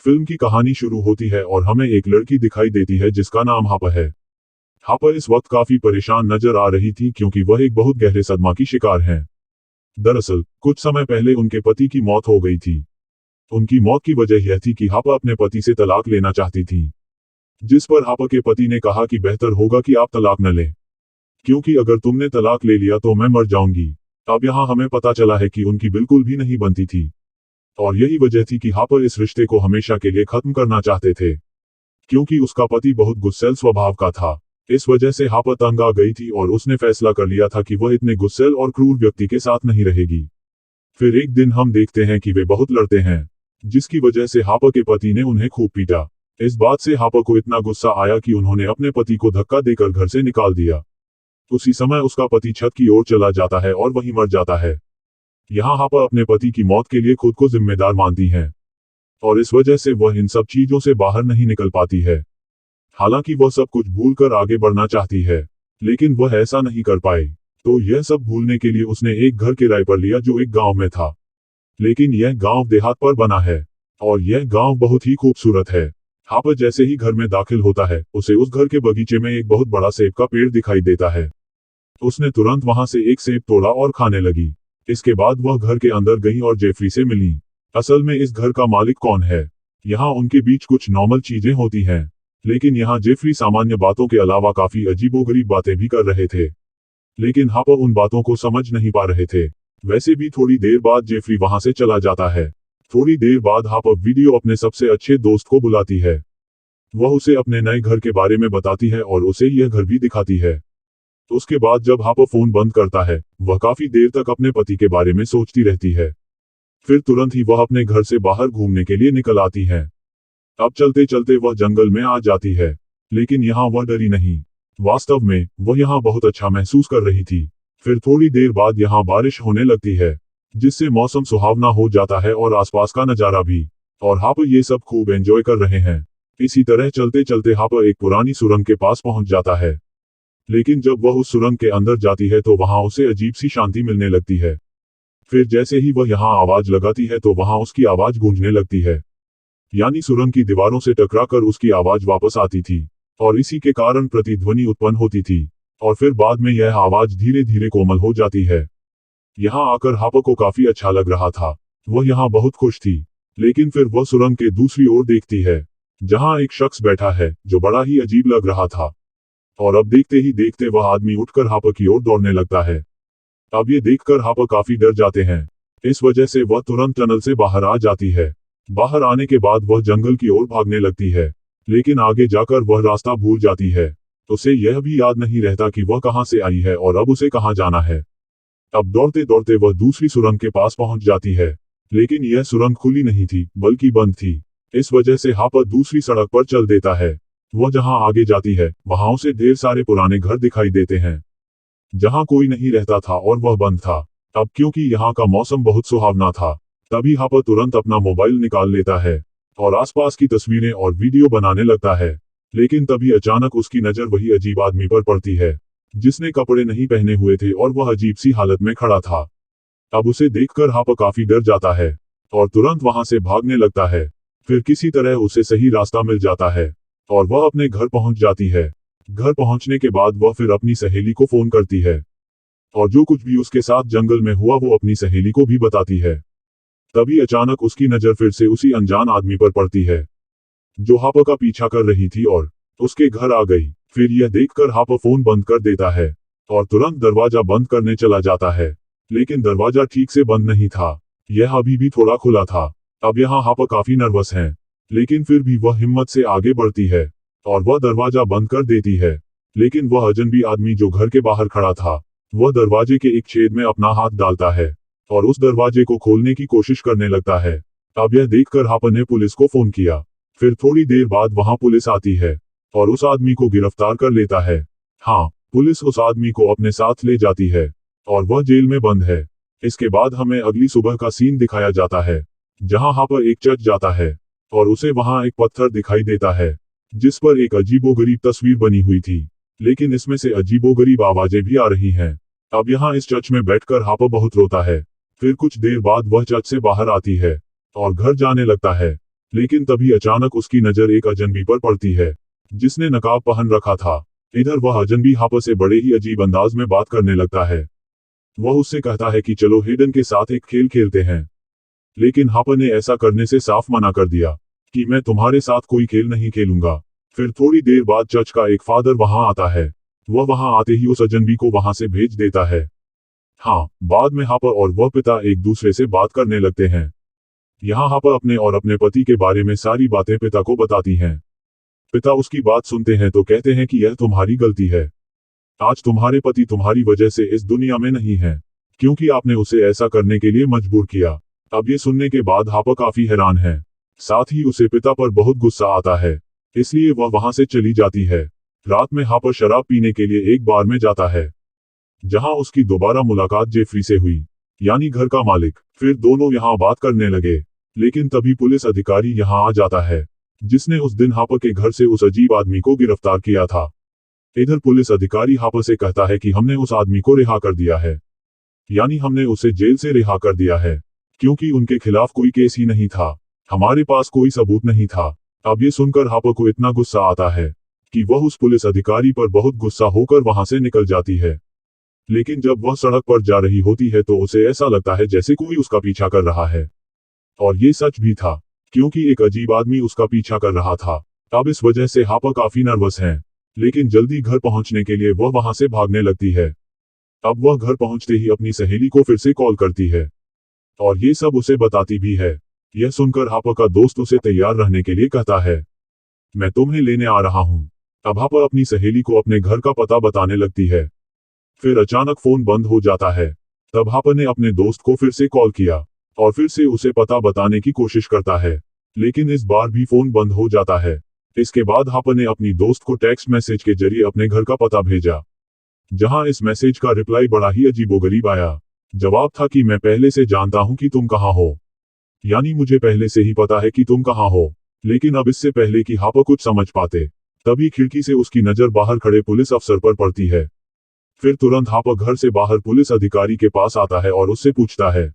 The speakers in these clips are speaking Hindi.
फिल्म की कहानी शुरू होती है और हमें एक लड़की दिखाई देती है जिसका नाम हापर है। हापर इस वक्त काफी परेशान नजर आ रही थी क्योंकि वह एक बहुत गहरे सदमा की शिकार है। दरअसल कुछ समय पहले उनके पति की मौत हो गई थी। उनकी मौत की वजह यह थी कि हापर अपने पति से तलाक लेना चाहती थी, जिस पर हापर के पति ने कहा कि बेहतर होगा कि आप तलाक न लें, क्योंकि अगर तुमने तलाक ले लिया तो मैं मर जाऊंगी। अब यहाँ हमें पता चला है कि उनकी बिल्कुल भी नहीं बनती थी, और यही वजह थी कि हापर इस रिश्ते को हमेशा के लिए खत्म करना चाहते थे, क्योंकि उसका पति बहुत गुस्सैल स्वभाव का था। इस वजह से हापर तंग आ गई थी और उसने फैसला कर लिया था कि वह इतने गुस्सैल और क्रूर व्यक्ति के साथ नहीं रहेगी। फिर एक दिन हम देखते हैं कि वे बहुत लड़ते हैं, जिसकी वजह से हापर के पति ने उन्हें खूब पीटा। इस बात से हापर को इतना गुस्सा आया कि उन्होंने अपने पति को धक्का देकर घर से निकाल दिया। उसी समय उसका पति छत की ओर चला जाता है और वहीं मर जाता है। यहाँ हापर अपने पति की मौत के लिए खुद को जिम्मेदार मानती हैं, और इस वजह से वह इन सब चीजों से बाहर नहीं निकल पाती है। हालांकि वह सब कुछ भूलकर आगे बढ़ना चाहती है, लेकिन वह ऐसा नहीं कर पाई। तो यह सब भूलने के लिए उसने एक घर किराए पर लिया जो एक गांव में था, लेकिन यह गांव देहात पर बना है, और यह गांव बहुत ही खूबसूरत है। हापर जैसे ही घर में दाखिल होता है, उसे उस घर के बगीचे में एक बहुत बड़ा सेब का पेड़ दिखाई देता है। उसने तुरंत वहां से एक सेब तोड़ा और खाने लगी। इसके बाद वह घर के अंदर गई और जेफरी से मिली। असल में इस घर का मालिक कौन है? यहाँ उनके बीच कुछ नॉर्मल चीजें होती हैं, लेकिन यहाँ जेफरी सामान्य बातों के अलावा काफी अजीबोगरीब बातें भी कर रहे थे, लेकिन हापर उन बातों को समझ नहीं पा रहे थे। वैसे भी थोड़ी देर बाद जेफरी वहां से चला जाता है। थोड़ी देर बाद हापर वीडियो अपने सबसे अच्छे दोस्त को बुलाती है। वह उसे अपने नए घर के बारे में बताती है और उसे यह घर भी दिखाती है। उसके बाद जब हापर फोन बंद करता है, वह काफी देर तक अपने पति के बारे में सोचती रहती है। फिर तुरंत ही वह अपने घर से बाहर घूमने के लिए निकल आती है। अब चलते चलते वह जंगल में आ जाती है, लेकिन यहाँ वह डरी नहीं। वास्तव में वह यहाँ बहुत अच्छा महसूस कर रही थी। फिर थोड़ी देर बाद यहाँ बारिश होने लगती है, जिससे मौसम सुहावना हो जाता है और आसपास का नजारा भी, और हापर ये सब खूब एंजॉय कर रहे हैं। इसी तरह चलते चलते हापर एक पुरानी सुरंग के पास पहुंच जाता है, लेकिन जब वह उस सुरंग के अंदर जाती है तो वहां उसे अजीब सी शांति मिलने लगती है। फिर जैसे ही वह यहाँ आवाज लगाती है तो वहां उसकी आवाज गूंजने लगती है, यानी सुरंग की दीवारों से टकराकर उसकी आवाज वापस आती थी, और इसी के कारण प्रतिध्वनि उत्पन्न होती थी, और फिर बाद में यह आवाज धीरे धीरे कोमल हो जाती है। यहाँ आकर हापर को काफी अच्छा लग रहा था। वह यहाँ बहुत खुश थी, लेकिन फिर वह सुरंग के दूसरी ओर देखती है, जहाँ एक शख्स बैठा है जो बड़ा ही अजीब लग रहा था, और अब देखते ही देखते वह आदमी उठकर हापर की ओर दौड़ने लगता है। अब ये देखकर हापर काफी डर जाते हैं। इस वजह से वह तुरंत टनल से बाहर आ जाती है। बाहर आने के बाद वह जंगल की ओर भागने लगती है, लेकिन आगे जाकर वह रास्ता भूल जाती है। उसे यह भी याद नहीं रहता कि वह कहाँ से आई है और अब उसे कहाँ जाना है। अब दौड़ते दौड़ते वह दूसरी सुरंग के पास पहुंच जाती है, लेकिन यह सुरंग खुली नहीं थी बल्कि बंद थी। इस वजह से हापर दूसरी सड़क पर चल देता है। वह जहां आगे जाती है वहां उसे ढेर सारे पुराने घर दिखाई देते हैं, जहां कोई नहीं रहता था और वह बंद था। अब क्योंकि यहाँ का मौसम बहुत सुहावना था, तभी हापर तुरंत अपना मोबाइल निकाल लेता है और आसपास की तस्वीरें और वीडियो बनाने लगता है। लेकिन तभी अचानक उसकी नजर वही अजीब आदमी पर पड़ती है, जिसने कपड़े नहीं पहने हुए थे और वह अजीब सी हालत में खड़ा था। अब उसे देखकर हापर काफी डर जाता है और तुरंत वहां से भागने लगता है। फिर किसी तरह उसे सही रास्ता मिल जाता है और वह अपने घर पहुंच जाती है। घर पहुंचने के बाद वह फिर अपनी सहेली को फोन करती है, और जो कुछ भी उसके साथ जंगल में हुआ वो अपनी सहेली को भी बताती है। तभी अचानक उसकी नजर फिर से उसी अनजान आदमी पर पड़ती है, जो हापर का पीछा कर रही थी और उसके घर आ गई। फिर यह देखकर हापर फोन बंद कर देता है और तुरंत दरवाजा बंद करने चला जाता है, लेकिन दरवाजा ठीक से बंद नहीं था, यह अभी भी थोड़ा खुला था। अब यहाँ हापर काफी नर्वस है, लेकिन फिर भी वह हिम्मत से आगे बढ़ती है और वह दरवाजा बंद कर देती है। लेकिन वह अजनबी आदमी जो घर के बाहर खड़ा था, वह दरवाजे के एक छेद में अपना हाथ डालता है और उस दरवाजे को खोलने की कोशिश करने लगता है। अब यह देखकर हापर ने पुलिस को फोन किया। फिर थोड़ी देर बाद वहां पुलिस आती है और उस आदमी को गिरफ्तार कर लेता है। हाँ, पुलिस उस आदमी को अपने साथ ले जाती है और वह जेल में बंद है। इसके बाद हमें अगली सुबह का सीन दिखाया जाता है, जहां हापर एक चर्च जाता है और उसे वहां एक पत्थर दिखाई देता है, जिस पर एक अजीबोगरीब तस्वीर बनी हुई थी, लेकिन इसमें से अजीबोगरीब आवाजें भी आ रही हैं। अब यहाँ इस चर्च में बैठकर हापर बहुत रोता है। फिर कुछ देर बाद वह चर्च से बाहर आती है और घर जाने लगता है। लेकिन तभी अचानक उसकी नजर एक अजनबी पर पड़ती है, जिसने नकाब पहन रखा था। इधर वह अजनबी हापर से बड़े ही अजीब अंदाज में बात करने लगता है। वह उससे कहता है कि चलो हेडन के साथ एक खेल खेलते हैं। लेकिन हापर ने ऐसा करने से साफ मना कर दिया कि मैं तुम्हारे साथ कोई खेल नहीं खेलूंगा। फिर थोड़ी देर बाद चर्च का एक फादर वहां आता है। वह वहां आते ही उस अजनबी को वहां से भेज देता है। हाँ, बाद में हापर और वह पिता एक दूसरे से बात करने लगते हैं। यहाँ हापर अपने और अपने पति के बारे में सारी बातें पिता को बताती हैं। पिता उसकी बात सुनते हैं तो कहते हैं कि यह तुम्हारी गलती है। आज तुम्हारे पति तुम्हारी वजह से इस दुनिया में नहीं है, क्योंकि आपने उसे ऐसा करने के लिए मजबूर किया। अब ये सुनने के बाद हापर काफी हैरान है। साथ ही उसे पिता पर बहुत गुस्सा आता है, इसलिए वह वहां से चली जाती है। रात में हापर शराब पीने के लिए एक बार में जाता है, जहां उसकी दोबारा मुलाकात जेफरी से हुई, यानी घर का मालिक। फिर दोनों यहां बात करने लगे, लेकिन तभी पुलिस अधिकारी यहां आ जाता है, जिसने उस दिन हापर के घर से उस अजीब आदमी को गिरफ्तार किया था। इधर पुलिस अधिकारी हापर से कहता है कि हमने उस आदमी को रिहा कर दिया है, यानी हमने उसे जेल से रिहा कर दिया है, क्योंकि उनके खिलाफ कोई केस ही नहीं था। हमारे पास कोई सबूत नहीं था। अब ये सुनकर हापर को इतना गुस्सा आता है कि वह उस पुलिस अधिकारी पर बहुत गुस्सा होकर वहां से निकल जाती है। लेकिन जब वह सड़क पर जा रही होती है तो उसे ऐसा लगता है जैसे कोई उसका पीछा कर रहा है। और ये सच भी था, क्योंकि एक अजीब आदमी उसका पीछा कर रहा था। अब इस वजह से हापर काफी नर्वस है, लेकिन जल्दी घर पहुंचने के लिए वह वहां से भागने लगती है। अब वह घर पहुंचते ही अपनी सहेली को फिर से कॉल करती है, और ये सब उसे बताती भी है। यह सुनकर हापर का दोस्त उसे तैयार रहने के लिए कहता है, मैं तुम्हें लेने आ रहा हूँ। अब हापर अपनी सहेली को अपने घर का पता बताने लगती है। फिर अचानक फोन बंद हो जाता है। तब हापर ने अपने दोस्त को फिर से कॉल किया और फिर से उसे पता बताने की कोशिश करता है, लेकिन इस बार भी फोन बंद हो जाता है। इसके बाद हापर ने अपनी दोस्त को टेक्स्ट मैसेज के जरिए अपने घर का पता भेजा, जहां इस मैसेज का रिप्लाई बड़ा ही अजीबोगरीब आया। जवाब था कि मैं पहले से जानता हूं कि तुम कहां हो, यानी मुझे पहले से ही पता है कि तुम कहां हो। लेकिन अब इससे पहले कि हापर कुछ समझ पाते, तभी खिड़की से उसकी नजर बाहर खड़े पुलिस अफसर पर पड़ती है। फिर तुरंत हापर घर से बाहर पुलिस अधिकारी के पास आता है और उससे पूछता है,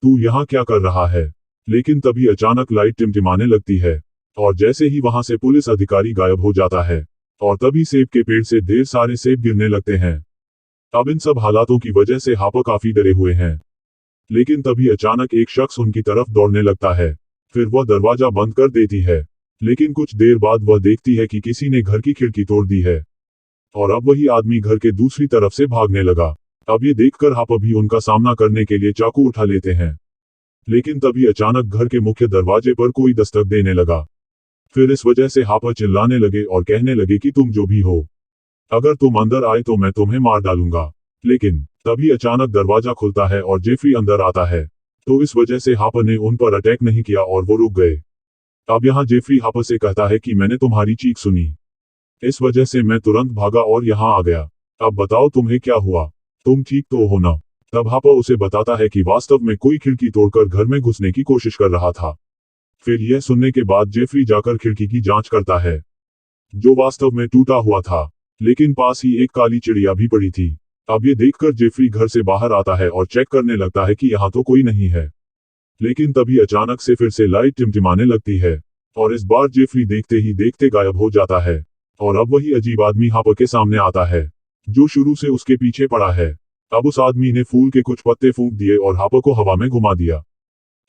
तू यहाँ क्या कर रहा है? लेकिन तभी अचानक लाइट टिमटिमाने लगती है, और जैसे ही वहां से पुलिस अधिकारी गायब हो जाता है, और तभी सेब के पेड़ से ढेर सारे सेब गिरने लगते हैं। अब इन सब हालातों की वजह से हापर काफी डरे हुए हैं। लेकिन तभी अचानक एक शख्स उनकी तरफ दौड़ने लगता है। फिर वह दरवाजा बंद कर देती है, लेकिन कुछ देर बाद वह देखती है कि किसी ने घर की खिड़की तोड़ दी है, और अब वही आदमी घर के दूसरी तरफ से भागने लगा। अब ये देखकर हापर भी उनका सामना करने के लिए चाकू उठा लेते हैं, लेकिन तभी अचानक घर के मुख्य दरवाजे पर कोई दस्तक देने लगा। फिर इस वजह से हापर चिल्लाने लगे और कहने लगे कि तुम जो भी हो, अगर तुम अंदर आए तो मैं तुम्हें मार डालूंगा। लेकिन तभी अचानक दरवाजा खुलता है और जेफरी अंदर आता है, तो इस वजह से हापर ने उन पर अटैक नहीं किया और वो रुक गए। अब यहाँ जेफरी हापर से कहता है कि मैंने तुम्हारी चीख सुनी, इस वजह से मैं तुरंत भागा और यहाँ आ गया। अब बताओ तुम्हें क्या हुआ, तुम ठीक तो हो ना? तब हापर उसे बताता है कि वास्तव में कोई खिड़की तोड़कर घर में घुसने की कोशिश कर रहा था। फिर यह सुनने के बाद जेफरी जाकर खिड़की की जांच करता है, जो वास्तव में टूटा हुआ था, लेकिन पास ही एक काली चिड़िया भी पड़ी थी। अब ये देखकर जेफरी घर से बाहर आता है और चेक करने लगता है कि यहाँ तो कोई नहीं है। लेकिन तभी अचानक से फिर से लाइट टिमटिमाने लगती है, और इस बार जेफरी देखते ही देखते गायब हो जाता है। और अब वही अजीब आदमी हापर के सामने आता है, जो शुरू से उसके पीछे पड़ा है। अब उस आदमी ने फूल के कुछ पत्ते फूंक दिए और हापर को हवा में घुमा दिया,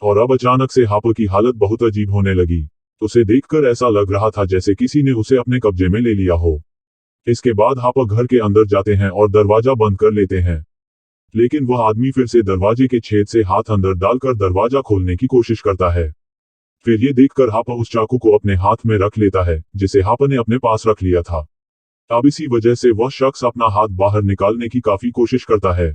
और अब अचानक से हापर की हालत बहुत अजीब होने लगी। उसे देखकर ऐसा लग रहा था जैसे किसी ने उसे अपने कब्जे में ले लिया हो। इसके बाद हापर घर के अंदर जाते हैं और दरवाजा बंद कर लेते हैं, लेकिन वह आदमी फिर से दरवाजे के छेद से हाथ अंदर डालकर दरवाजा खोलने की कोशिश करता है। फिर ये देखकर हापर उस चाकू को अपने हाथ में रख लेता है, जिसे हापर ने अपने पास रख लिया था। अब इसी वजह से वह शख्स अपना हाथ बाहर निकालने की काफी कोशिश करता है,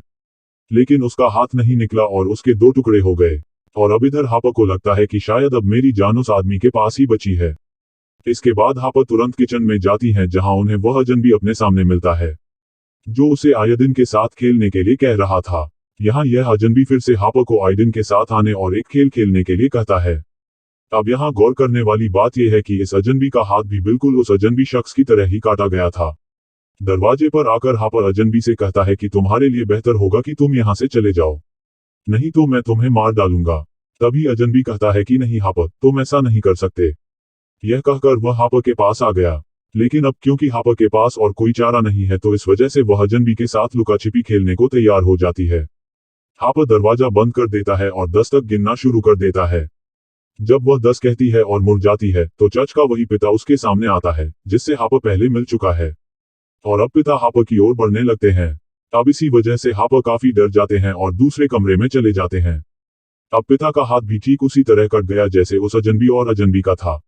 लेकिन उसका हाथ नहीं निकला और उसके दो टुकड़े हो गए। और अब इधर हापर को लगता है कि शायद अब मेरी जान उस आदमी के पास ही बची है। इसके बाद हापर तुरंत किचन में जाती हैं, जहां उन्हें वह अजनबी अपने सामने मिलता है, जो उसे आयडिन के साथ खेलने के लिए कह रहा था। यहाँ यह अजनबी फिर से हापर को आयडिन के साथ आने और एक खेल खेलने के लिए कहता है। अब यहाँ गौर करने वाली बात यह है कि इस अजनबी का हाथ भी बिल्कुल उस अजनबी शख्स की तरह ही काटा गया था। दरवाजे पर आकर हापर अजनबी से कहता है कि तुम्हारे लिए बेहतर होगा कि तुम यहाँ से चले जाओ, नहीं तो मैं तुम्हें मार डालूंगा। तभी अजनबी कहता है कि नहीं हापर, तुम ऐसा नहीं कर सकते। यह कहकर वह हापर के पास आ गया। लेकिन अब क्योंकि हापर के पास और कोई चारा नहीं है तो इस वजह से वह अजनबी के साथ लुका छिपी खेलने को तैयार हो जाती है। हापर दरवाजा बंद कर देता है और 10 तक गिनना शुरू कर देता है। जब वह 10 कहती है और मुड़ जाती है तो चर्च का वही पिता उसके सामने आता है जिससे हापर पहले मिल चुका है। और अब पिता हापर की ओर बढ़ने लगते हैं। अब इसी वजह से हापर काफी डर जाते हैं और दूसरे कमरे में चले जाते हैं। अब पिता का हाथ भी ठीक उसी तरह कट गया जैसे उस अजनबी और अजनबी का था।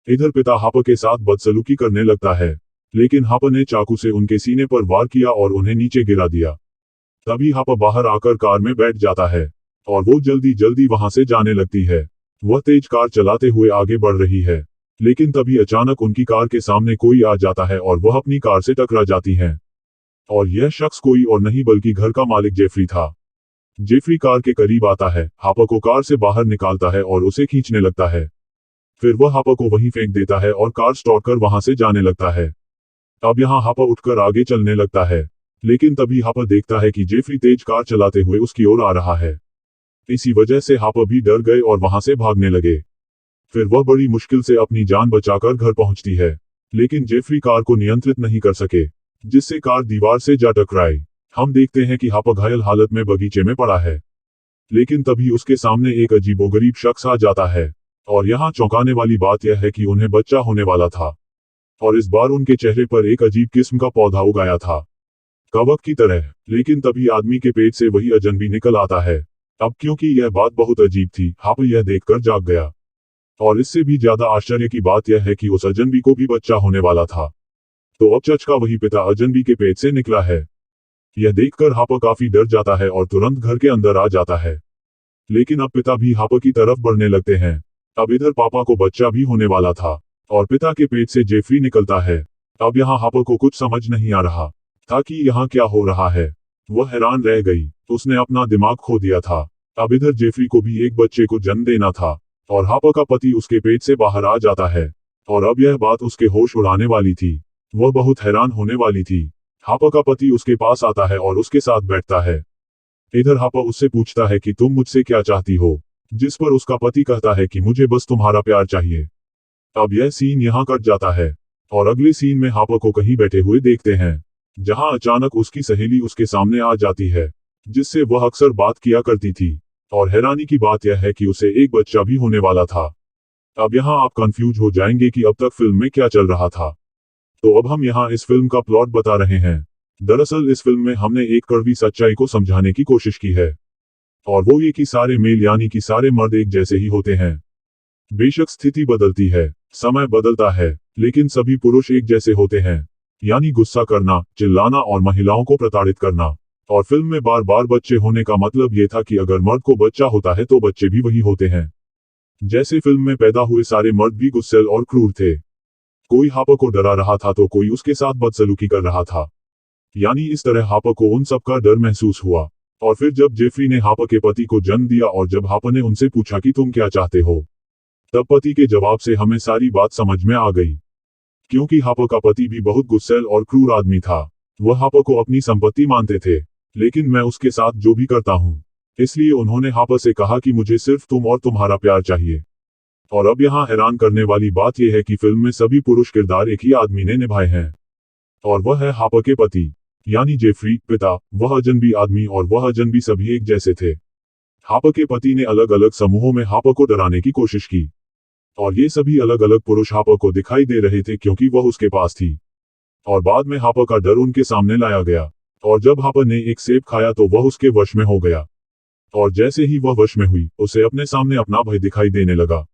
इधर पिता हापर के साथ बदसलूकी करने लगता है, लेकिन हापर ने चाकू से उनके सीने पर वार किया और उन्हें नीचे गिरा दिया। तभी हापर बाहर आकर कार में बैठ जाता है और वो जल्दी जल्दी वहां से जाने लगती है। वह तेज कार चलाते हुए आगे बढ़ रही है, लेकिन तभी अचानक उनकी कार के सामने कोई आ जाता है और वह अपनी कार से टकरा जाती है। और यह शख्स कोई और नहीं बल्कि घर का मालिक जेफरी था। जेफरी कार के करीब आता है, हापर को कार से बाहर निकालता है और उसे खींचने लगता है। फिर वह हापर को वहीं फेंक देता है और कार स्टॉप कर वहां से जाने लगता है। अब यहाँ हापर उठकर आगे चलने लगता है, लेकिन तभी हापर देखता है कि जेफरी तेज कार चलाते हुए उसकी ओर आ रहा है। इसी वजह से हापर भी डर गए और वहां से भागने लगे। फिर वह बड़ी मुश्किल से अपनी जान बचाकर घर पहुंचती है, लेकिन जेफरी कार को नियंत्रित नहीं कर सके, जिससे कार दीवार से जा टकराई। हम देखते हैं कि हापर घायल हालत में बगीचे में पड़ा है, लेकिन तभी उसके सामने एक अजीबोगरीब शख्स आ जाता है। और यहाँ चौंकाने वाली बात यह है कि उन्हें बच्चा होने वाला था, और इस बार उनके चेहरे पर एक अजीब किस्म का पौधा उगाया था, कवक की तरह। लेकिन तभी आदमी के पेट से वही अजनबी निकल आता है। अब क्योंकि यह बात बहुत अजीब थी, हापर यह देखकर जाग गया। और इससे भी ज्यादा आश्चर्य की बात यह है कि उस अजनबी को भी बच्चा होने वाला था। तो अब चर्च का वही पिता अजनबी के पेट से निकला है। यह देखकर हापर काफी डर जाता है और तुरंत घर के अंदर आ जाता है। लेकिन अब पिता भी हापर की तरफ बढ़ने लगते हैं। अब इधर पापा को बच्चा भी होने वाला था और पिता के पेट से जेफरी निकलता है। अब यहाँ हापर को कुछ समझ नहीं आ रहा था कि यहाँ क्या हो रहा है। वह हैरान रह गई, उसने अपना दिमाग खो दिया था। अब इधर जेफरी को भी एक बच्चे को जन्म देना था और हापर का पति उसके पेट से बाहर आ जाता है। और अब यह बात उसके होश उड़ाने वाली थी। वह बहुत हैरान होने वाली थी। हापर का पति उसके पास आता है और उसके साथ बैठता है। इधर हापर उससे पूछता है कि तुम मुझसे क्या चाहती हो, जिस पर उसका पति कहता है कि मुझे बस तुम्हारा प्यार चाहिए। अब यह सीन यहाँ कट जाता है और अगले सीन में हापर को कहीं बैठे हुए देखते हैं, जहाँ अचानक उसकी सहेली उसके सामने आ जाती है, जिससे वह अक्सर बात किया करती थी। और हैरानी की बात यह है कि उसे एक बच्चा भी होने वाला था। अब यहाँ आप कंफ्यूज हो जाएंगे कि अब तक फिल्म में क्या चल रहा था। तो अब हम यहाँ इस फिल्म का प्लॉट बता रहे हैं। दरअसल इस फिल्म में हमने एक कड़वी सच्चाई को समझाने की कोशिश की है, और वो ये कि सारे मेल यानी कि सारे मर्द एक जैसे ही होते हैं। बेशक स्थिति बदलती है, समय बदलता है, लेकिन सभी पुरुष एक जैसे होते हैं, यानी गुस्सा करना, चिल्लाना और महिलाओं को प्रताड़ित करना। और फिल्म में बार बार बच्चे होने का मतलब ये था कि अगर मर्द को बच्चा होता है तो बच्चे भी वही होते हैं। जैसे फिल्म में पैदा हुए सारे मर्द भी गुस्सैल और क्रूर थे। कोई हापर को डरा रहा था तो कोई उसके साथ बदसलूकी कर रहा था। यानी इस तरह हापर को उन सबका डर महसूस हुआ। और फिर जब जेफरी ने हापर के पति को जन्म दिया और जब हापर ने उनसे पूछा कि तुम क्या चाहते हो, तब पति के जवाब से हमें सारी बात समझ में आ गई। क्योंकि हापर का पति भी बहुत गुस्सैल और क्रूर आदमी था। वह हापर को अपनी संपत्ति मानते थे, लेकिन मैं उसके साथ जो भी करता हूँ, इसलिए उन्होंने हापर से कहा कि मुझे सिर्फ तुम और तुम्हारा प्यार चाहिए। और अब यहाँ हैरान करने वाली बात यह है कि फिल्म में सभी पुरुष किरदार एक ही आदमी ने निभाए हैं, और वह है हापर के पति, यानी जेफरी, पिता, वह अजनबी आदमी और वह अजनबी सभी एक जैसे थे। हापर के पति ने अलग अलग समूहों में हापर को डराने की कोशिश की, और ये सभी अलग अलग पुरुष हापर को दिखाई दे रहे थे क्योंकि वह उसके पास थी। और बाद में हापर का डर उनके सामने लाया गया, और जब हापर ने एक सेब खाया तो वह उसके वश में हो गया। और जैसे ही वह वश में हुई, उसे अपने सामने अपना भय दिखाई देने लगा।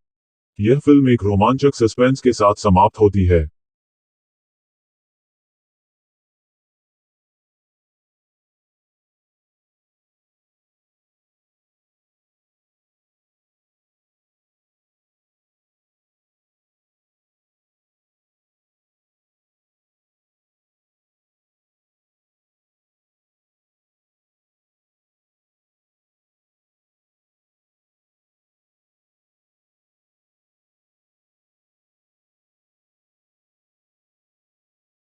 यह फिल्म एक रोमांचक सस्पेंस के साथ समाप्त होती है।